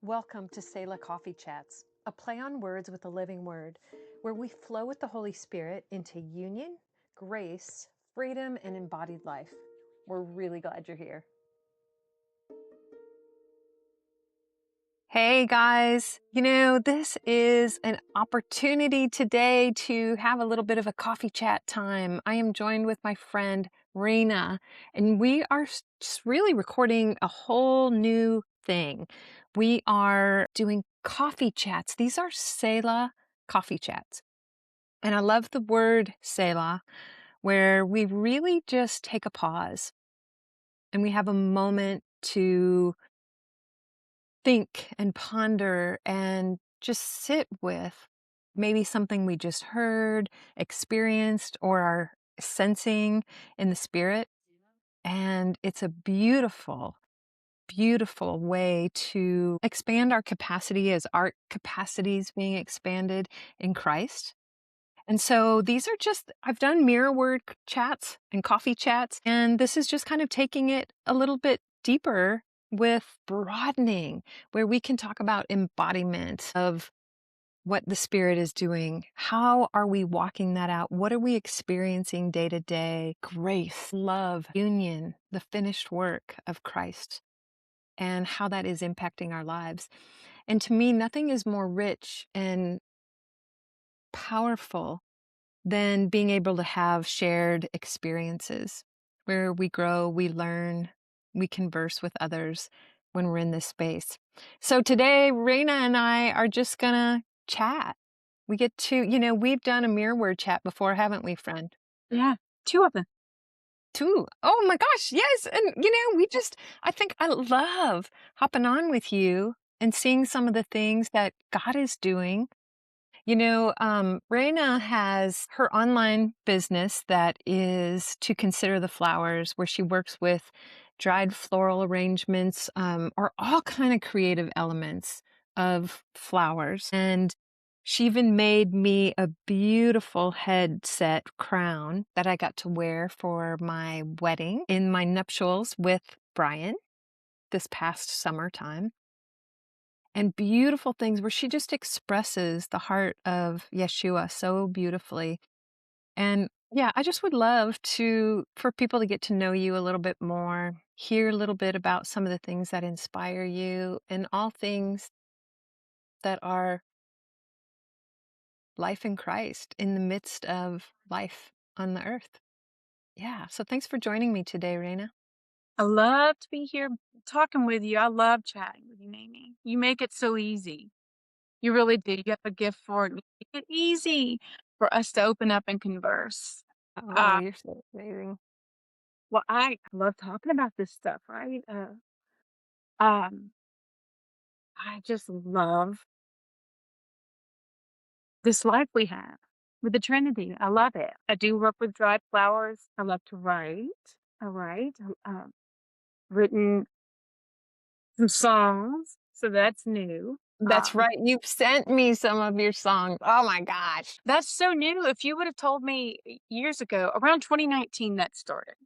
Welcome to Selah Coffee Chats, a play on words with the living word, where we flow with the Holy Spirit into union, grace, freedom, and embodied life. We're really glad you're here. Hey guys, this is an opportunity today to have a little bit of a coffee chat time. I am joined with my friend Rena, and we are just really recording a whole new thing. We are doing coffee chats. These are Selah Coffee Chats. And I love the word Selah, where we really just take a pause and we have a moment to think and ponder and just sit with maybe something we just heard, experienced, or are sensing in the spirit. And it's a beautiful, beautiful way to expand our capacity as our capacities being expanded in Christ. And so these are just, I've done mirror word chats and coffee chats, and this is just kind of taking it a little bit deeper with broadening, where we can talk about embodiment of what the Spirit is doing. How are we walking that out? What are we experiencing day to day? Grace, love, union, the finished work of Christ, and how that is impacting our lives. And to me, nothing is more rich and powerful than being able to have shared experiences where we grow, we learn, we converse with others when we're in this space. So today, Rena and I are just gonna chat. We get to, we've done a mirror word chat before, haven't we, friend? Yeah, 2 of them. Two. Oh my gosh, yes. And, I think I love hopping on with you and seeing some of the things that God is doing. Reina has her online business that is To Consider the Flowers, where she works with dried floral arrangements, or all kind of creative elements of flowers. And she even made me a beautiful headset crown that I got to wear for my wedding in my nuptials with Brian this past summertime, and beautiful things where she just expresses the heart of Yeshua so beautifully. And yeah, I just would love for people to get to know you a little bit more, hear a little bit about some of the things that inspire you, and all things that are life in Christ in the midst of life on the earth. Yeah. So thanks for joining me today, Raina. I love to be here talking with you. I love chatting with you, Mamie. You make it so easy. You really do. You have a gift for it. You make it easy for us to open up and converse. Oh, Uh, you're so amazing. well, I love talking about this stuff, right? Um, I just love this life we have with the Trinity. I love it. I do work with dried flowers. I love to write. I write. Written some songs, so that's new. That's right. You've sent me some of your songs. Oh my gosh. That's so new. If you would have told me years ago, around 2019, that started.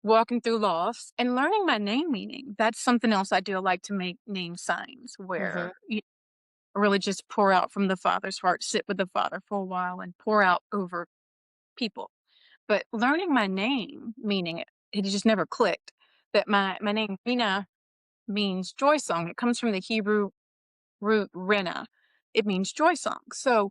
Walking through loss and learning my name meaning. That's something else I do. I like to make name signs Hmm. where you really just pour out from the Father's heart, sit with the Father for a while and pour out over people. But learning my name meaning, it just never clicked that my name, Rena, means joy song. It comes from the Hebrew root Rena. It means joy song. So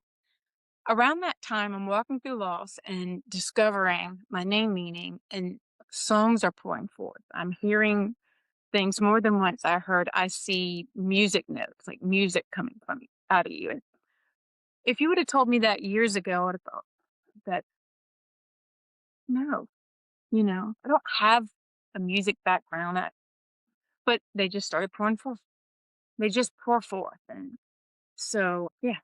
around that time, I'm walking through loss and discovering my name meaning, and songs are pouring forth. I'm hearing things more than once. I see music notes, like music coming from out of you. And if you would have told me that years ago, I'd have thought that no, I don't have a music background, but they just started pouring forth. They just pour forth. And so, yeah,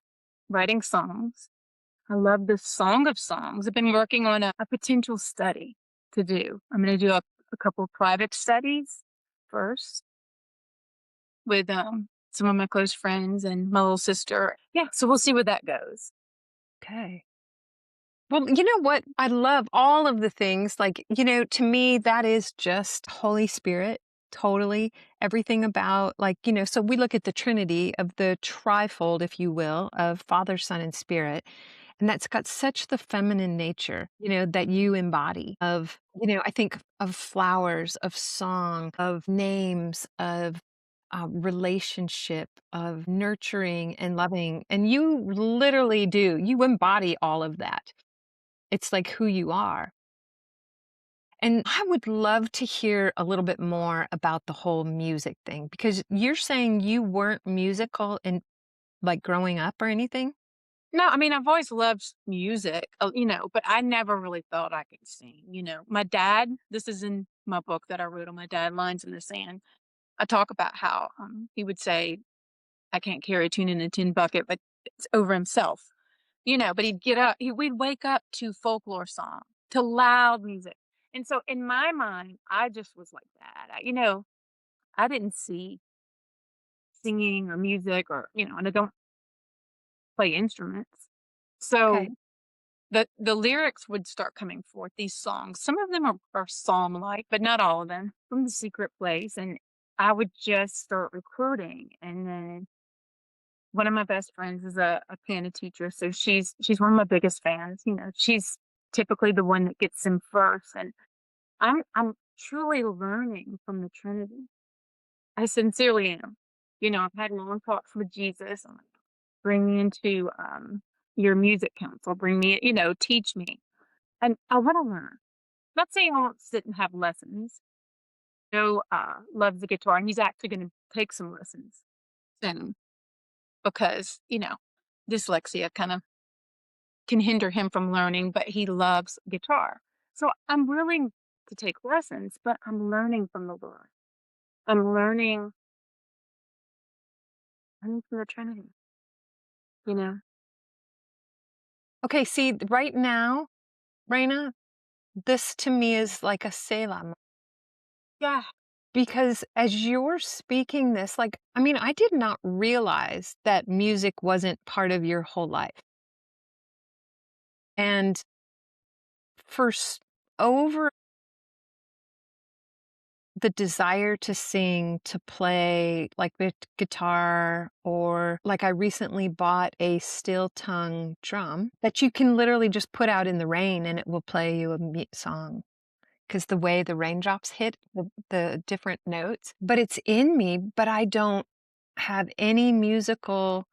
writing songs. I love the Song of Songs. I've been working on a potential study to do. I'm going to do a couple of private studies first with some of my close friends and my little sister. Yeah, so we'll see where that goes. Okay. Well, you know what? I love all of the things. Like, to me, that is just Holy Spirit totally. Everything about, like, so we look at the Trinity of the trifold, if you will, of Father, Son, and Spirit. And that's got such the feminine nature, that you embody of, I think of flowers, of song, of names, of relationship, of nurturing and loving. And you literally do, you embody all of that. It's like who you are. And I would love to hear a little bit more about the whole music thing because you're saying you weren't musical in like growing up or anything? No, I mean, I've always loved music, but I never really thought I could sing, My dad, this is in my book that I wrote on my dad, Lines in the Sand. I talk about how he would say, I can't carry a tune in a tin bucket, but it's over himself, but he'd get up, we'd wake up to folklore song, to loud music. And so in my mind, I just was like that. I didn't see singing or music and I don't play instruments. Okay. So the lyrics would start coming forth, these songs. Some of them are psalm-like, but not all of them, from the secret place, and I would just start recording, and then one of my best friends is a piano teacher, so she's one of my biggest fans, she's typically the one that gets them first, and I'm truly learning from the Trinity. I sincerely am. I've had long talks with Jesus. I'm like, bring me into your music council, bring me, teach me. And I want to learn. Not saying I won't sit and have lessons. Joe loves the guitar and he's actually going to take some lessons soon because, dyslexia kind of can hinder him from learning, but he loves guitar. So I'm willing to take lessons, but I'm learning from the Lord. I'm learning from the Trinity, you know? Okay, see, right now, Raina, this to me is like a Selah Yeah. because as you're speaking this, like, I mean, I did not realize that music wasn't part of your whole life. And for over the desire to sing, to play like the guitar, or like I recently bought a steel tongue drum that you can literally just put out in the rain and it will play you a song because the way the raindrops hit the different notes, but it's in me, but I don't have any musical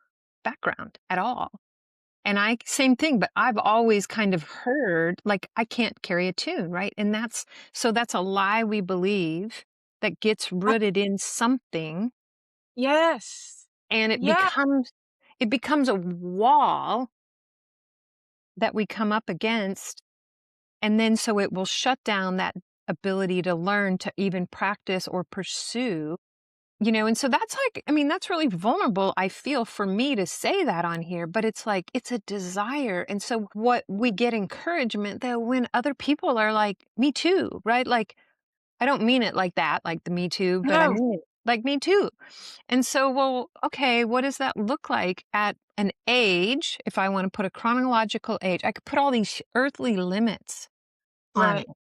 background at all. And I same thing, but I've always kind of heard, like, I can't carry a tune, right? And that's a lie we believe that gets I- rooted in something, yes. and Yeah. it becomes a wall that we come up against, and then so it will shut down that ability to learn to even practice or pursue. And so that's like, I mean, that's really vulnerable, I feel, for me to say that on here, but it's like, it's a desire. And so what we get encouragement that when other people are like, me too, right? Like, I don't mean it like that, like the me too, but I No. mean it like me too. And so, well, okay, what does that look like at an age? If I want to put a chronological age, I could put all these earthly limits on it. Right.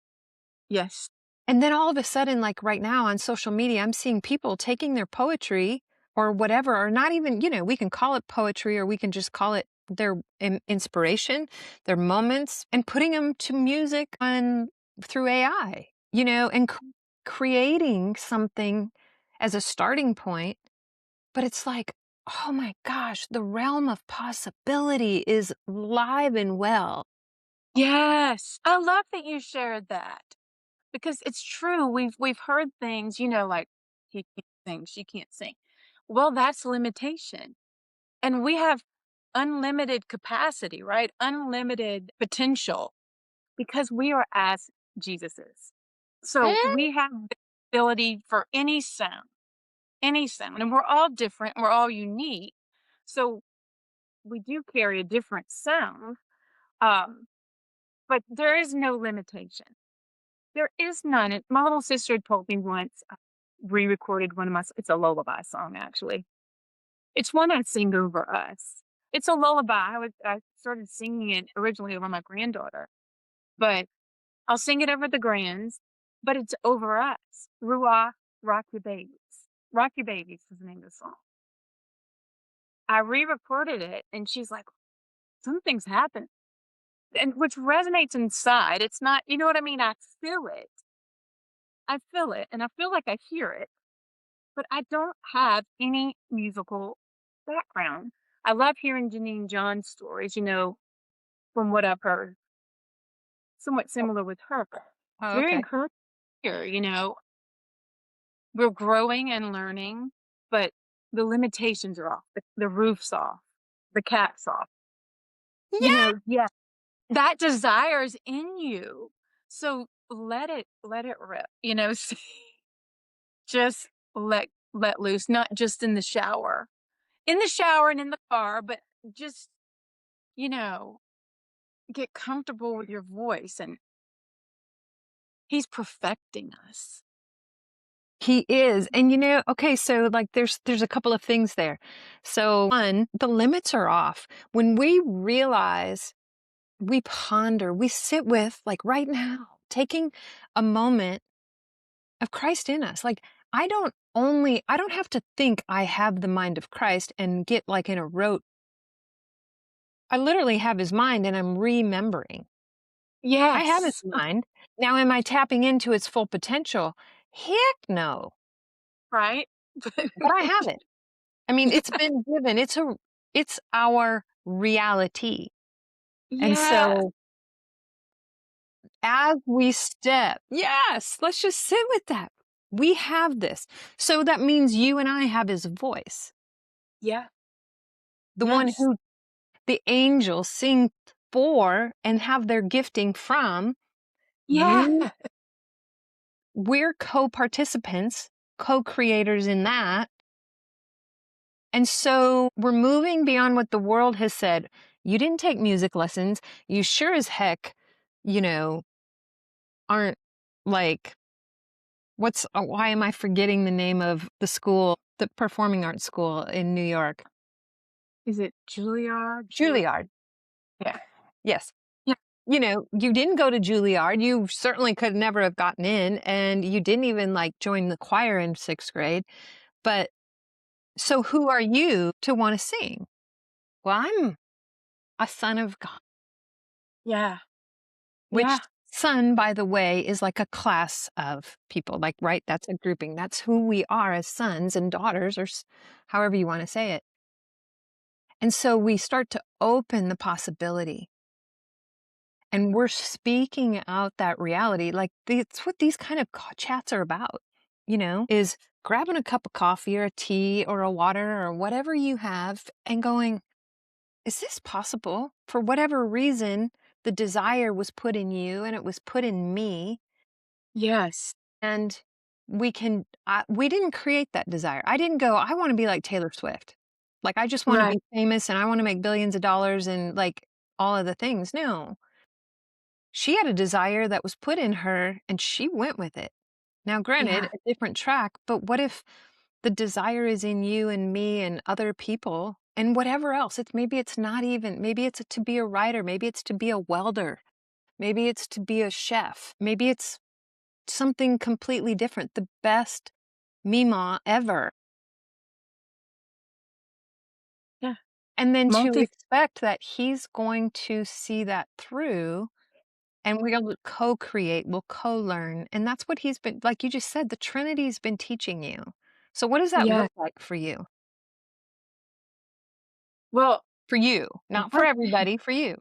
Yes. And then all of a sudden, like right now on social media, I'm seeing people taking their poetry or whatever, or not even, we can call it poetry or we can just call it their inspiration, their moments, and putting them to music on through AI, and creating something as a starting point. But it's like, oh my gosh, the realm of possibility is live and well. Yes. I love that you shared that. Because it's true, we've heard things, like, "He can't sing, she can't sing." Well, that's limitation, and we have unlimited capacity, right? Unlimited potential because we are as Jesus is. So, Eh? we have the ability for any sound, and we're all different, we're all unique. So, we do carry a different sound, um, but there is no limitation. There is none. My little sister had told me once, re-recorded one of my it's a lullaby song, actually. It's one I sing over us. It's a lullaby. I started singing it originally over my granddaughter, but I'll sing it over the grands, but it's over us. Ruah, Rock Your Babies. Rock Your Babies is the name of the song. I re-recorded it and she's like, something's happened. And which resonates inside. It's not, you know what I mean? I feel it. I feel it and I feel like I hear it, but I don't have any musical background. I love hearing Janine John's stories, from what I've heard, somewhat similar with her. It's Oh, very okay. encouraging here, we're growing and learning, but the limitations are off, the roof's off, the cap's off. Yeah. Yeah, that desire's in you. So let it rip, just let loose, not just in the shower. In the shower and in the car, but just, you know, get comfortable with your voice and he's perfecting us. He is. And okay, so like there's a couple of things there. So one, the limits are off. When we realize, we ponder, we sit with, like right now, taking a moment of Christ in us. Like I don't have to think I have the mind of Christ and get like in a rote. I literally have his mind and I'm remembering. I have his Yes. mind. Now am I tapping into its full potential? Heck no. Right? But I have it. I mean, it's been given. It's our reality. And Yes. so as we step, yes, let's just sit with that. We have this. So that means you and I have his voice. Yeah. The one Yes. who the angels sing for and have their gifting from. Yeah. You we're co-participants, co-creators in that. And so we're moving beyond what the world has said. You didn't take music lessons. You sure as heck, you know, aren't like, why am I forgetting the name of the school, the performing arts school in New York? Is it Juilliard? Juilliard. Yeah. Yes. Yeah. You didn't go to Juilliard. You certainly could never have gotten in, and you didn't even like join the choir in sixth grade. But so who are you to want to sing? Well, I'm a son of God. Yeah. Which Yeah. son, by the way, is like a class of people, like, right? That's a grouping. That's who we are as sons and daughters, or however you want to say it. And so we start to open the possibility and we're speaking out that reality. Like, it's what these kind of chats are about, is grabbing a cup of coffee or a tea or a water or whatever you have and going, is this possible? For whatever reason, the desire was put in you and it was put in me. Yes. And we didn't create that desire. I didn't go, I want to be like Taylor Swift. Like, I just want to Right. be famous and I want to make billions of dollars and like all of the things. No, she had a desire that was put in her and she went with it. Now, granted, Yeah. a different track, but what if the desire is in you and me and other people and whatever else? Maybe it's not even, maybe it's to be a writer, maybe it's to be a welder, maybe it's to be a chef, maybe it's something completely different, the best Mima ever. Yeah. And then to Multi expect that he's going to see that through and we'll co-create, we'll co-learn. And that's what he's been, like you just said, the Trinity's been teaching you. So what does that Yeah. look like for you? Well, For you, not for one everybody, for you.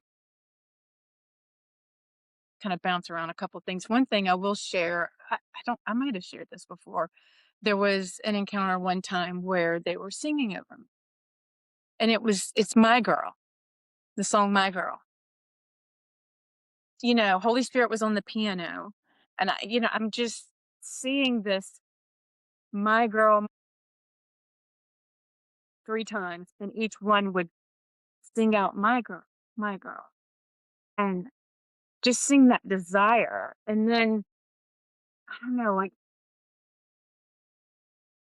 kind of bounce around a couple things. One thing I will share, I might have shared this before. There was an encounter one time where they were singing over me. And it's My Girl, the song My Girl. Holy Spirit was on the piano. And I'm just seeing this My Girl 3 times, and each one would sing out My Girl, My Girl, and just sing that desire. And then, I don't know, like,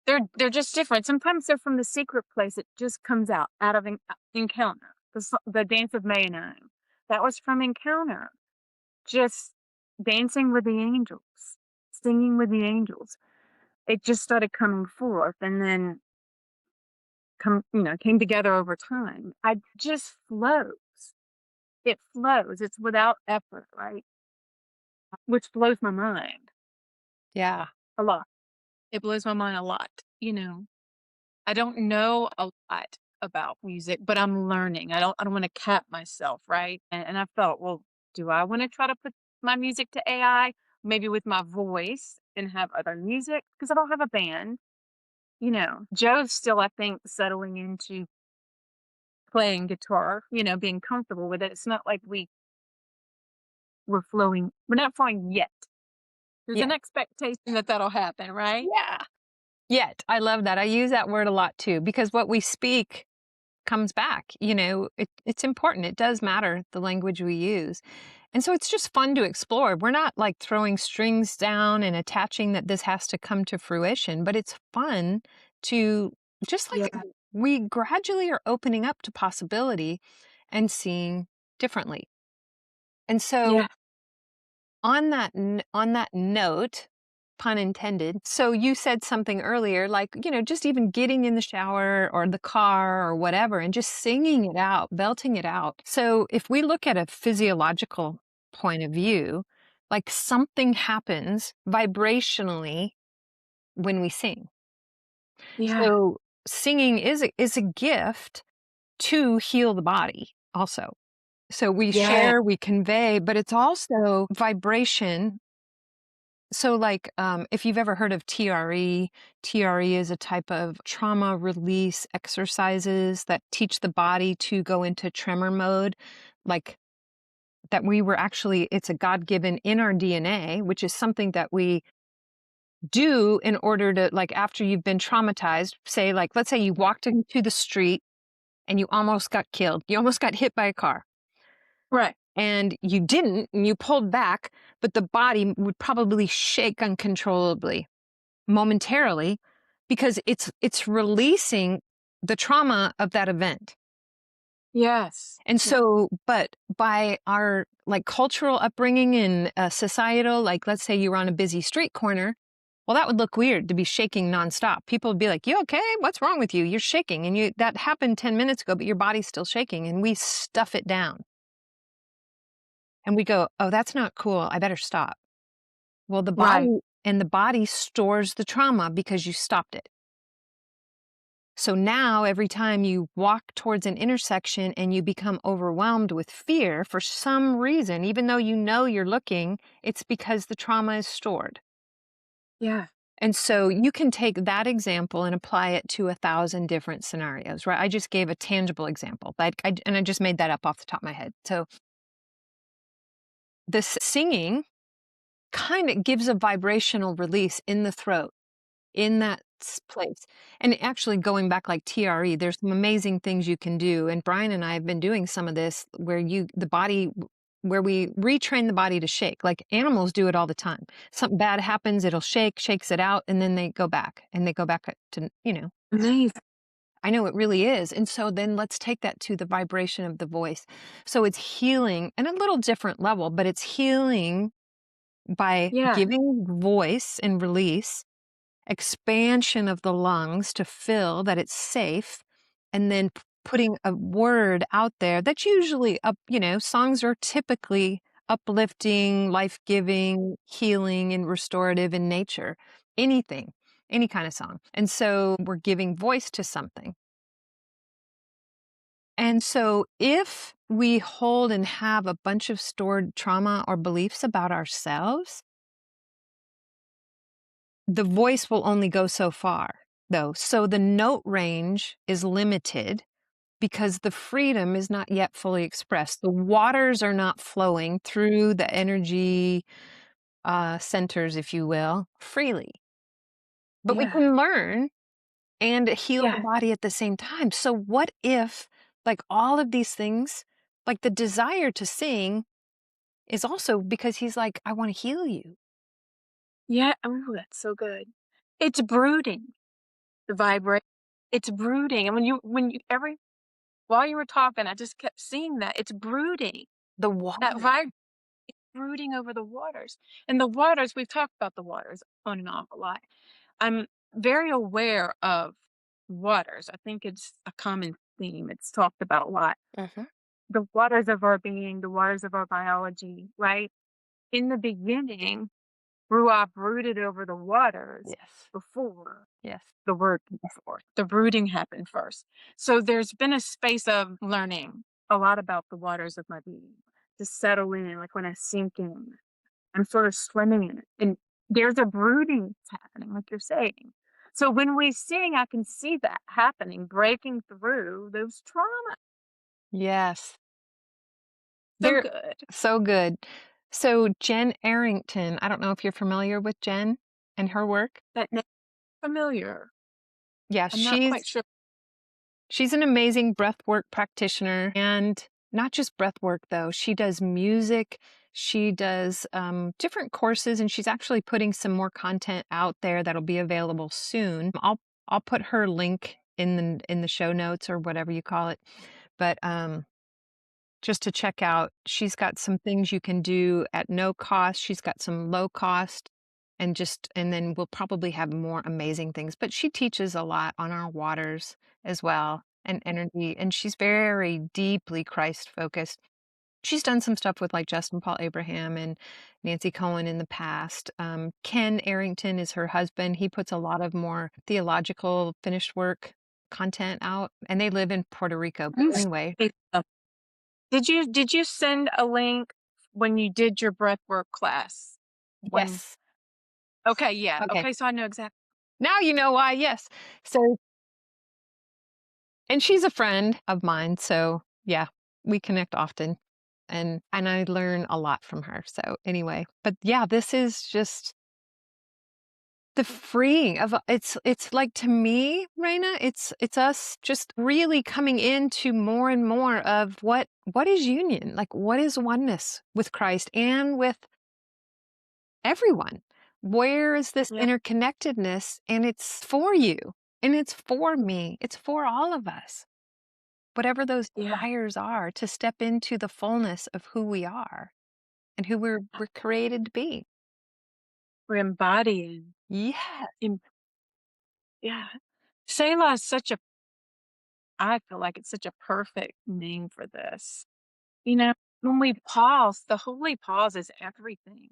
they're just different. Sometimes they're from the secret place, it just comes out of Encounter, the Dance of Mayonnaise. That was from Encounter, just dancing with the angels, singing with the angels. it just started coming forth and then came together over time. I just flows. It flows. It's without effort, right? Which blows my mind Yeah. a lot. It blows my mind a lot, you know. I don't know a lot about music, but I'm learning. I don't want to cap myself, right? And I thought, well, do I want to try to put my music to AI? Maybe with my voice and have other music? Because I don't have a band. Joe's still, I think, settling into playing guitar, being comfortable with it. It's not like we're flowing. We're not flowing yet. There's Yeah. an expectation that that'll happen, right? Yeah. Yet. I love that. I use that word a lot too because what we speak comes back. It's important. It does matter the language we use. And so it's just fun to explore. We're not like throwing strings down and attaching that this has to come to fruition, but it's fun to just Yeah. like we gradually are opening up to possibility and seeing differently. And so Yeah. on that note, pun intended. So you said something earlier, like, just even getting in the shower or the car or whatever and just singing it out, belting it out. So if we look at a physiological point of view, like something happens vibrationally when we sing. Yeah. So singing is a gift to heal the body also. So we Yeah. share, we convey, but it's also vibration. So, like, if you've ever heard of TRE, TRE is a type of trauma release exercises that teach the body to go into tremor mode. Like, that we were actually, it's a God given in our DNA, which is something that we do in order to, like, after you've been traumatized, say, like, let's say you walked into the street and you almost got killed, you almost got hit by a car. Right. And you didn't, and you pulled back, but the body would probably shake uncontrollably momentarily because it's releasing the trauma of that event. Yes. And Yeah. so, but by our like cultural upbringing and societal, like let's say you were on a busy street corner, well, that would look weird to be shaking nonstop. People would be like, "You okay? What's wrong with you? You're shaking." And that happened 10 minutes ago, but your body's still shaking. And we stuff it down and we go, "Oh, that's not cool. I better stop." Well, Right. the body stores the trauma because you stopped it. So now every time you walk towards an intersection and you become overwhelmed with fear for some reason, even though you know you're looking, it's because the trauma is stored. Yeah. And so you can take that example and apply it to 1,000 different scenarios, right? I just gave a tangible example, but and I just made that up off the top of my head. So this singing kind of gives a vibrational release in the throat in that place. And actually going back like TRE, there's some amazing things you can do. And Brian and I have been doing some of this where where we retrain the body to shake. Like animals do it all the time. Something bad happens, it'll shake, shakes it out, and then they go back and they go back to. Amazing. I know it really is. And so then let's take that to the vibration of the voice. So it's healing and a little different level, but it's healing by Yeah. giving voice and release expansion of the lungs to fill that it's safe, and then putting a word out there that's usually songs are typically uplifting, life-giving, healing, and restorative in nature. Anything, any kind of song. And so we're giving voice to something. And so if we hold and have a bunch of stored trauma or beliefs about ourselves, the voice will only go so far, though. So the note range is limited because the freedom is not yet fully expressed. The waters are not flowing through the energy centers, if you will, freely. But we Yeah. can learn and heal the Yeah. body at the same time. So what if, like all of these things, like the desire to sing is also because he's like, I want to heal you. Yeah. Oh, that's so good. It's brooding. The vibrate. It's brooding. And when you every while you were talking, I just kept seeing that. It's brooding. The That water. vibe brooding over the waters. And the waters, we've talked about the waters on and off a lot. I'm very aware of waters. I think it's a common theme. It's talked about a lot. Mhm. The waters of our being, the waters of our biology, right? In the beginning, Ruach brooded over the waters Yes. before Yes. the word came forth. The brooding happened first. So there's been a space of learning a lot about the waters of my being to settle in, like when I sink in, I'm sort of swimming in it. And there's a brooding that's happening, like you're saying. So when we sing, I can see that happening, breaking through those trauma. Yes. So They're good. so good. So Jen Arrington, I don't know if you're familiar with Jen and her work? That name familiar. Yeah, I'm not quite sure. she's an amazing breathwork practitioner, and not just breathwork though. She does music, she does different courses, and she's actually putting some more content out there that'll be available soon. I'll put her link in the show notes or whatever you call it. But just to check out. She's got some things you can do at no cost. She's got some low cost and then we'll probably have more amazing things. But she teaches a lot on our waters as well and energy. And she's very deeply Christ focused. She's done some stuff with like Justin Paul Abraham and Nancy Cohen in the past. Ken Arrington is her husband. He puts a lot of more theological finished work content out, and they live in Puerto Rico. But You anyway, say did you send a link when you did your breathwork class? When yes. Okay, yeah. Okay. Okay, so I know exactly. Now you know why, yes. So and she's a friend of mine, so yeah, we connect often and I learn a lot from her. So anyway, but yeah, this is just the freeing of it's like to me, Raina, it's us just really coming into more and more of what is union? Like what is oneness with Christ and with everyone? Where is this Yeah, interconnectedness? And it's for you and it's for me. It's for all of us. Whatever those yeah. desires are to step into the fullness of who we are and who we're created to be. We're embodying. Yes. Em Yeah. Selah is such a I feel like it's such a perfect name for this. You know, when we pause, the holy pause is everything.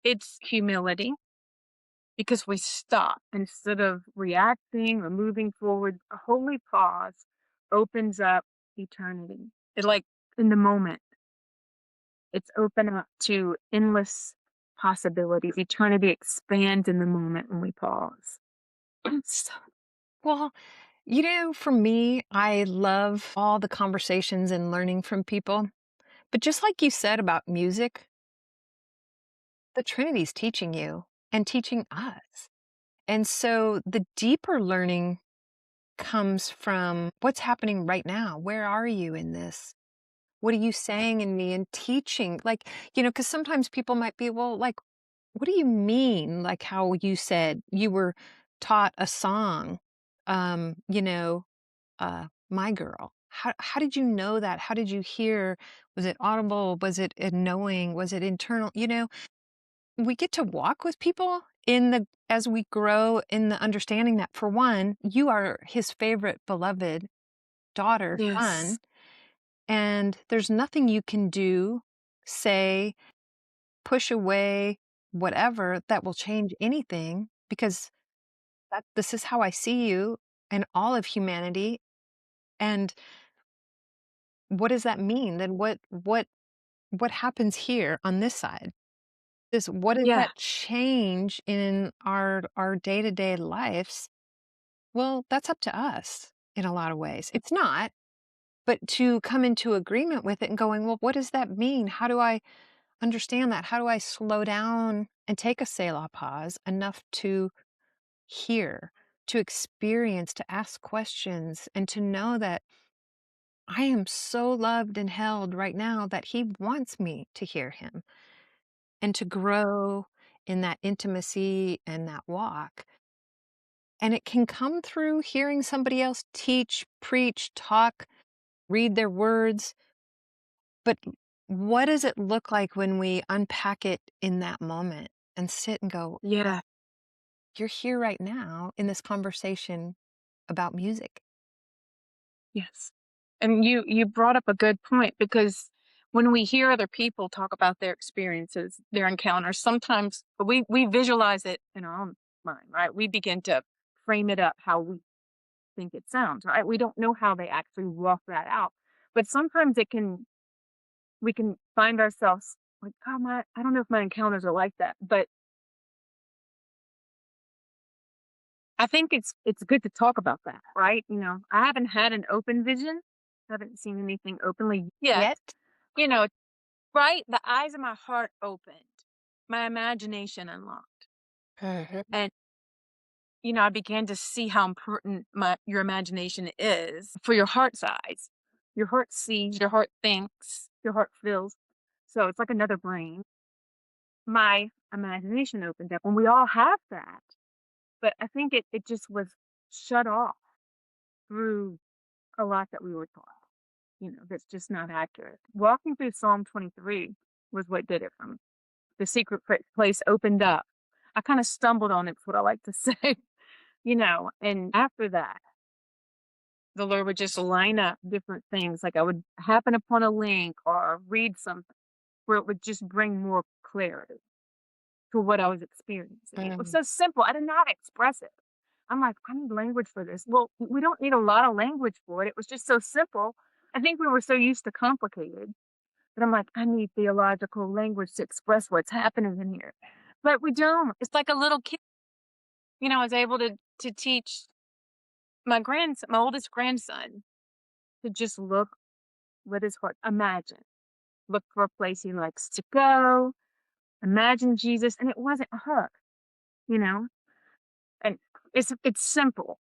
It's humility because we stop instead of reacting or moving forward. A holy pause opens up eternity. It like in the moment, it's open up to endless possibilities. Eternity expands in the moment when we pause. So, well, for me, I love all the conversations and learning from people. But just like you said about music, the Trinity's teaching you and teaching us. And so the deeper learning comes from what's happening right now. Where are you in this? What are you saying in me and teaching? Like, because sometimes people might be, well, like, what do you mean? Like how you said you were taught a song, My Girl. How did you know that? How did you hear? Was it audible? Was it a knowing? Was it internal? We get to walk with people as we grow in the understanding that for one, you are his favorite beloved daughter, Yes. son, and there's nothing you can do, say, push away, whatever that will change anything because this is how I see you and all of humanity. And what does that mean? Then what happens here on this side? What does Yeah. that change in our day-to-day lives? Well, that's up to us in a lot of ways. It's not, but to come into agreement with it and going, well, what does that mean? How do I understand that? How do I slow down and take a Selah pause enough to hear, to experience, to ask questions, and to know that I am so loved and held right now that he wants me to hear him and to grow in that intimacy and that walk. And it can come through hearing somebody else teach, preach, talk, read their words. But what does it look like when we unpack it in that moment and sit and go, Yeah. you're here right now in this conversation about music. Yes. And you brought up a good point because when we hear other people talk about their experiences, their encounters, sometimes we visualize it in our own mind, right? We begin to frame it up how we think it sounds, right? We don't know how they actually walk that out. But sometimes it can we can find ourselves like, oh my, I don't know if my encounters are like that. But I think it's good to talk about that, right? I haven't had an open vision, haven't seen anything openly yet. Yet? You know, right? The eyes of my heart opened, my imagination unlocked. Mhm. And I began to see how important your imagination is for your heart's eyes. Your heart sees, your heart thinks, your heart feels. So it's like another brain. My imagination opened up, and we all have that. But I think it just was shut off through a lot that we were taught, that's just not accurate. Walking through Psalm 23 was what did it for me. The secret place opened up. I kind of stumbled on it, is what I like to say, and after that, the Lord would just line up different things. Like I would happen upon a link or read something where it would just bring more clarity to what I was experiencing. It was Mm. so simple. I did not express it. I'm like, I need language for this. Well, we don't need a lot of language for it. It was just so simple. I think we were so used to complicated. But I'm like, I need theological language to express what's happening in here. But we don't. It's like a little kid. I was able to teach my oldest grandson, to just look with his heart. Imagine. Look for a place he likes to go. Imagine Jesus. And it wasn't a hug, you know? And it's simple.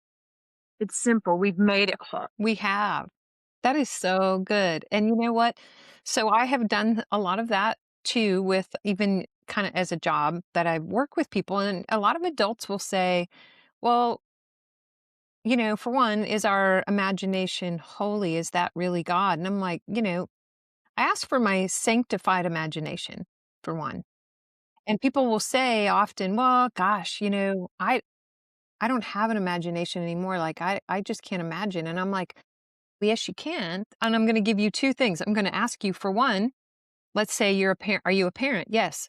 It's simple. We've made it hard. We have. That is so good. And you know what? So I have done a lot of that too, with even kind of as a job that I work with people. And a lot of adults will say, well, for one, is our imagination holy? Is that really God? And I'm like, I ask for my sanctified imagination, for one. And people will say often, well, gosh, I don't have an imagination anymore. Like I just can't imagine. And I'm like, well, yes, you can. And I'm going to give you two things. I'm going to ask you, for one, let's say you're a parent. Are you a parent? Yes.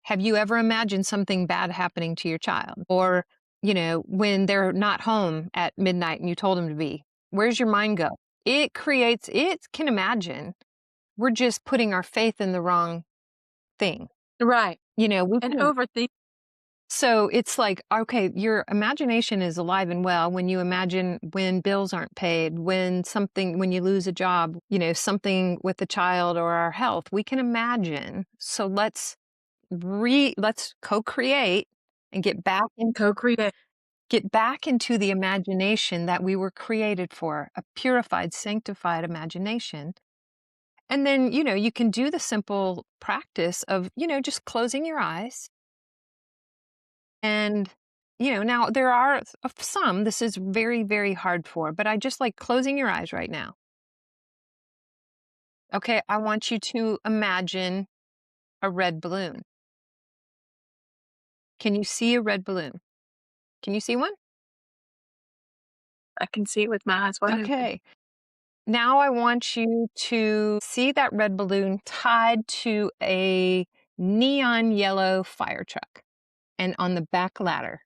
Have you ever imagined something bad happening to your child? Or, when they're not home at midnight and you told them to be, where's your mind go? It can imagine. We're just putting our faith in the wrong thing. Right. We And can. overthink. So it's like, okay, your imagination is alive and well when you imagine when bills aren't paid, when you lose a job, something with the child or our health, we can imagine. So let's co-create and Co create. get back into the imagination that we were created for, a purified, sanctified imagination. And then, you can do the simple practice of, just closing your eyes. And, now there are some this is very, very hard for, but I just like closing your eyes right now. Okay, I want you to imagine a red balloon. Can you see a red balloon? Can you see one? I can see it with my eyes wide open. Okay. Now I want you to see that red balloon tied to a neon yellow fire truck and on the back ladder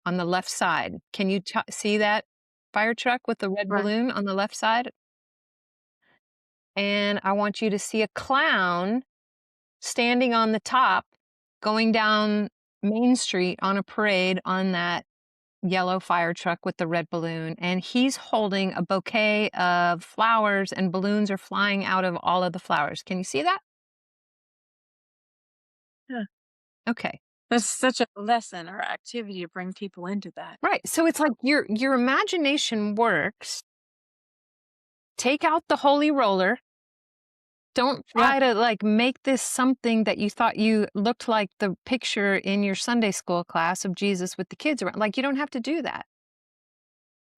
on the left side. Can you see that fire truck with the red Right. balloon on the left side? And I want you to see a clown standing on the top going down Main Street on a parade on that yellow fire truck with the red balloon, and he's holding a bouquet of flowers and balloons are flying out of all of the flowers. Can you see that? Yeah. Okay. That's such a lesson or activity to bring people into that. Right. So it's like your imagination works. Take out the holy roller. Don't Yeah. try to like make this something that you thought you looked like the picture in your Sunday school class of Jesus with the kids around. Like you don't have to do that.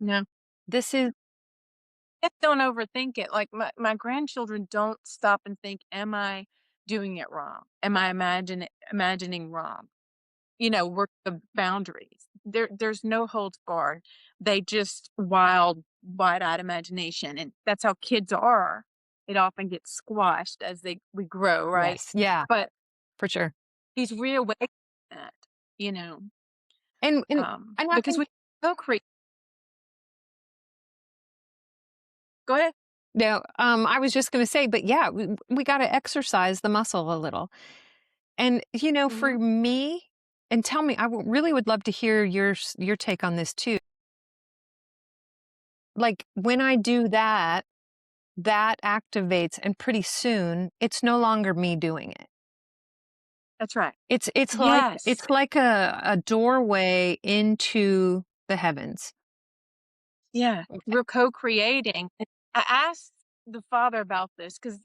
No. This is Just don't overthink it. Like my grandchildren don't stop and think, am I doing it wrong? Am I imagining wrong? work the boundaries. There's no holds barred. They just wild, wide-eyed imagination, and that's how kids are. It often gets squashed as we grow, right? Yes. Yeah, But for sure. he's reawakening that, you know, And I because think we co-create. Go ahead. no, I was just gonna say, but yeah, we gotta exercise the muscle a little. And, for Mhm. me and tell me, really would love to hear your take on this too. Like, when I do that, that activates, and pretty soon, it's no longer me doing it. That's right. It's like Yes. it's like a doorway into the heavens. Yeah. We're co-creating. I asked the Father about this because,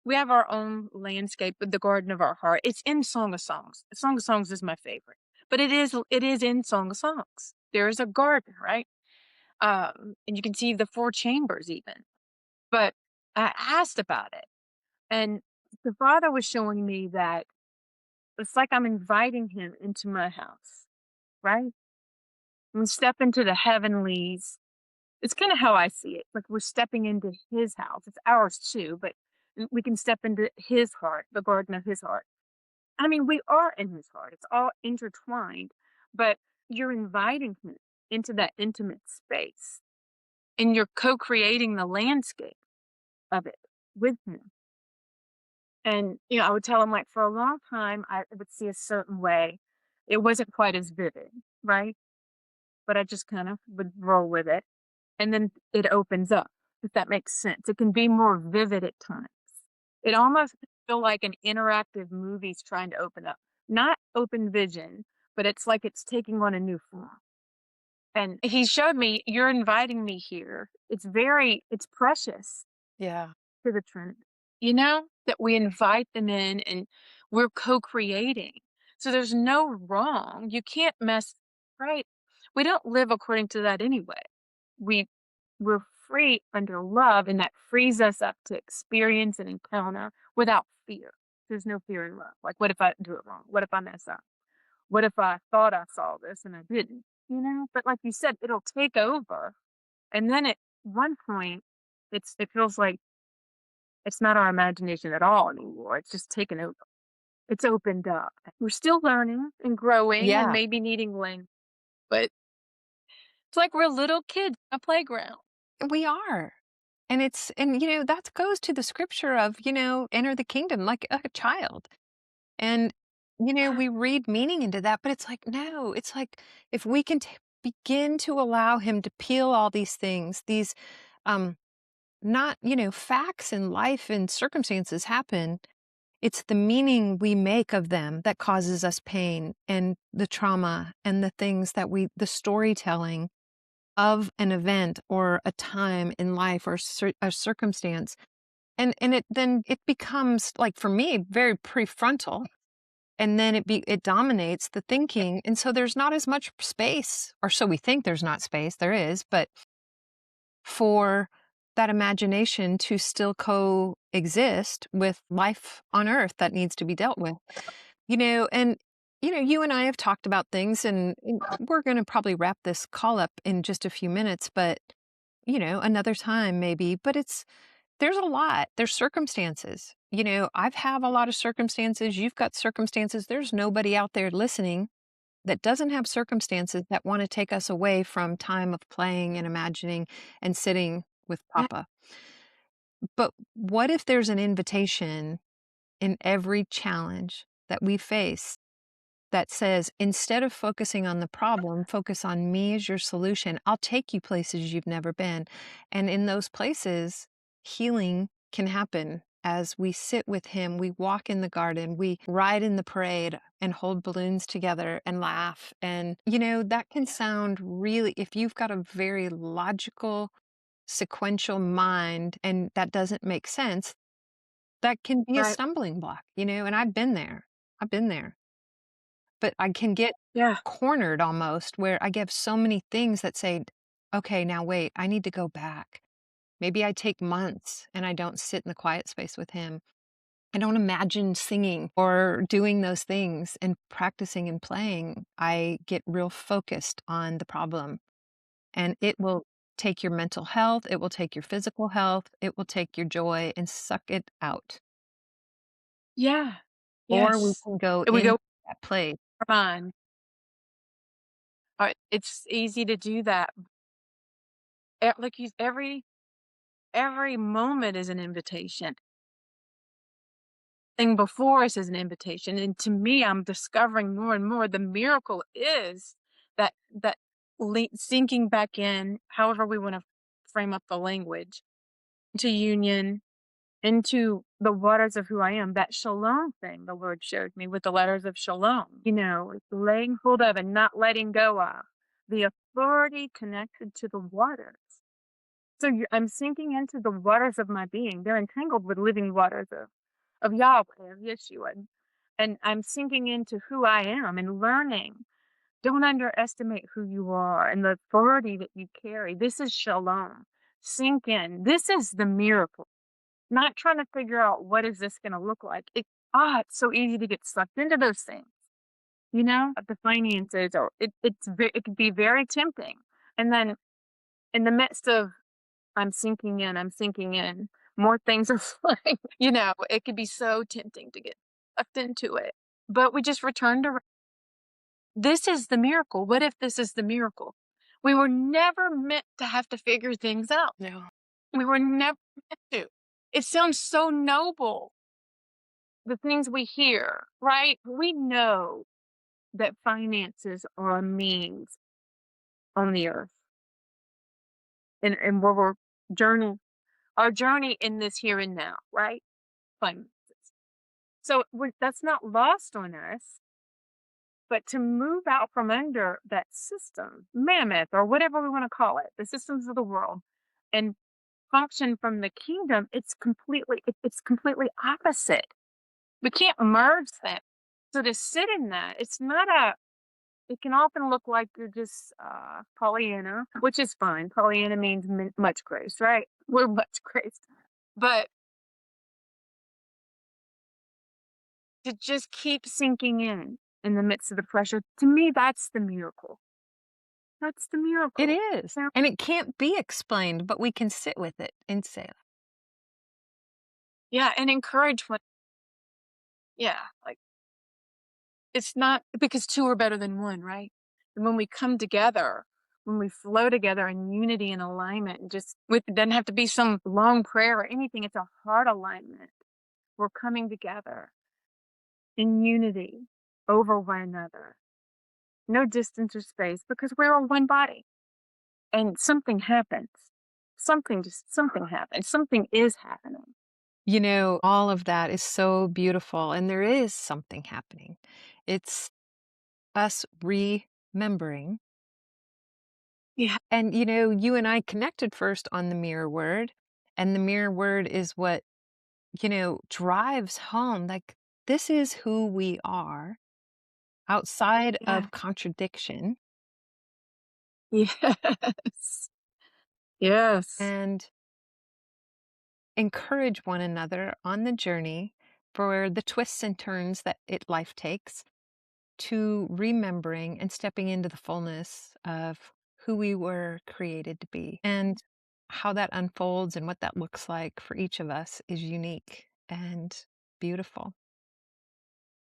we have our own landscape with the garden of our heart. It's in Song of Songs. Song of Songs is my favorite, but it is in Song of Songs. There is a garden, right? And you can see the four chambers even. But I asked about it, and the Father was showing me that it's like I'm inviting him into my house, right? We step into the heavenlies. It's kind of how I see it. Like we're stepping into his house. It's ours too, but we can step into his heart, the garden of his heart. I mean, we are in his heart. It's all intertwined, but you're inviting him into that intimate space and you're co-creating the landscape of it with him. And, I would tell him like for a long time, I would see a certain way. It wasn't quite as vivid, right? But I just kind of would roll with it. And then it opens up, if that makes sense. It can be more vivid at times. It almost feel like an interactive movie's trying to open up. Not open vision, but it's like it's taking on a new form. And he showed me, "You're inviting me here." It's precious Yeah. to the Trinity, that we invite them in and we're co-creating. So there's no wrong. You can't mess right. We don't live according to that anyway. We we're free under love, and that frees us up to experience and encounter without fear. There's no fear in love. Like, what if I do it wrong? What if I mess up? What if I thought I saw this and I didn't? But like you said, it'll take over, and then at one point, it feels like it's not our imagination at all anymore. It's just taken over. It's opened up. We're still learning and growing and Yeah, maybe needing language, but it's like we're little kids on a playground. we are. And that goes to the scripture of, enter the kingdom like a child. And, we read meaning into that, but it's like, no, it's like if we can begin to allow him to peel all these things, these, um, not, facts in life and circumstances happen. It's the meaning we make of them that causes us pain and the trauma and the things the storytelling of an event or a time in life or a circumstance. And it becomes, like, for me, very prefrontal, and then it dominates the thinking, and so there's not as much space, or so we think. There's not space, there is, but for that imagination to still coexist with life on earth that needs to be dealt with. And you and I have talked about things, and we're going to probably wrap this call up in just a few minutes, but another time maybe. But there's a lot. There's circumstances. I've have a lot of circumstances. You've got circumstances. There's nobody out there listening that doesn't have circumstances that want to take us away from time of playing and imagining and sitting with Yeah, Papa. But what if there's an invitation in every challenge that we face that says, instead of focusing on the problem, focus on me as your solution. I'll take you places you've never been. And in those places, healing can happen as we sit with him, we walk in the garden, we ride in the parade and hold balloons together and laugh. And, that can sound really, if you've got a very logical, sequential mind and that doesn't make sense, that can be a right. stumbling block, and I've been there. I've been there. But I can get Yeah. cornered almost where I get so many things that say, "Okay, now wait, I need to go back." Maybe I take months and I don't sit in the quiet space with him. I don't imagine singing or doing those things and practicing and playing. I get real focused on the problem, and it will take your mental health, it will take your physical health, it will take your joy and suck it out. Yeah. Or we Yes. can go And we in go that place. on. It's easy to do that. Like you, every moment is an invitation. Thing before us is an invitation, and to me, I'm discovering more and more the miracle is that sinking back in, however we want to frame up the language, to union, into the waters of who I am. That shalom thing the Lord showed me with the letters of shalom, it's laying hold of and not letting go of the authority connected to the waters. So I'm sinking into the waters of my being. They're entangled with living waters of Yahweh, of Yeshua. And I'm sinking into who I am and learning. Don't underestimate who you are and the authority that you carry. This is shalom. Sink in. This is the miracle. Not trying to figure out what is this going to look like. It's so easy to get sucked into those things. The finances, or it could be very tempting. And then in the midst of I'm sinking in, more things are flying. It could be so tempting to get sucked into it. But we just return to this is the miracle. What if this is the miracle? We were never meant to have to figure things out. No. We were never meant to. It sounds so noble, the things we hear, right? We know that finances are a means on the earth and where we're journey our journey in this here and now, right? Finances. So that's not lost on us, but to move out from under that system, mammoth, or whatever we want to call it, the systems of the world, and function from the kingdom, it's completely opposite. We can't merge them. So to sit in that, it can often look like you're just Pollyanna, which is fine. Pollyanna means much grace, right? We're much grace. But to just keep sinking in the midst of the pressure, to me, that's the miracle. That's the It miracle. is, Yeah. and it can't be explained, but we can sit with it and say, Yeah, and encourage yeah, like it's not because two are better than one, right? And when we come together, when we flow together in unity and alignment, and it doesn't have to be some long prayer or anything. It's a heart alignment. We're coming together in unity over one another. No distance or space because we're all one body. And something happens. Something happens. Something is happening. all of that is so beautiful, and there is something happening. It's us remembering. Yeah. And, you and I connected first on the mirror word, and the mirror word is what, drives home, like, this is who we are outside Yeah. of contradiction, Yes. Yes. and encourage one another on the journey for the twists and turns that life takes, to remembering and stepping into the fullness of who we were created to be. And how that unfolds and what that looks like for each of us is unique and beautiful.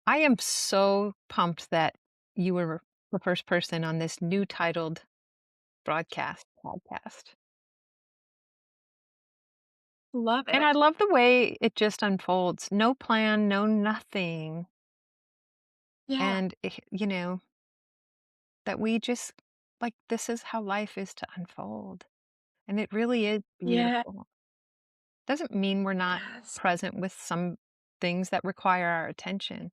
I am so pumped that you were the first person on this new titled podcast. Love And I it. love the way it just unfolds. No plan, no nothing. Yeah. And, that we just, like, this is how life is to unfold. And it really is Yeah. beautiful. Doesn't mean we're not Yes. present with some things that require our attention,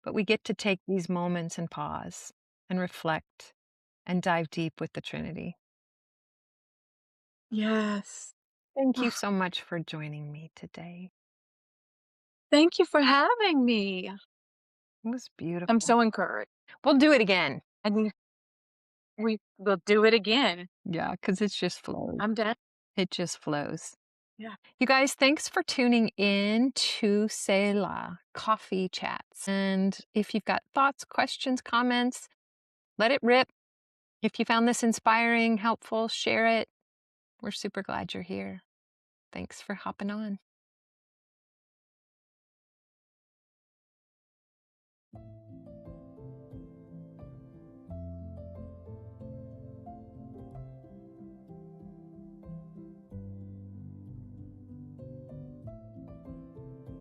but we get to take these moments and pause and reflect and dive deep with the Trinity. Yes. Thank you Oh, so much for joining me today. thank you for having me. It was I'm beautiful. so encouraged. We'll do it again. And we will do it again. Yeah, because it just flows. I'm down. It just flows. Yeah. You guys, thanks for tuning in to Selah Coffee Chats. And if you've got thoughts, questions, comments, let it rip. If you found this inspiring, helpful, share it. We're super glad you're here. Thanks for hopping on.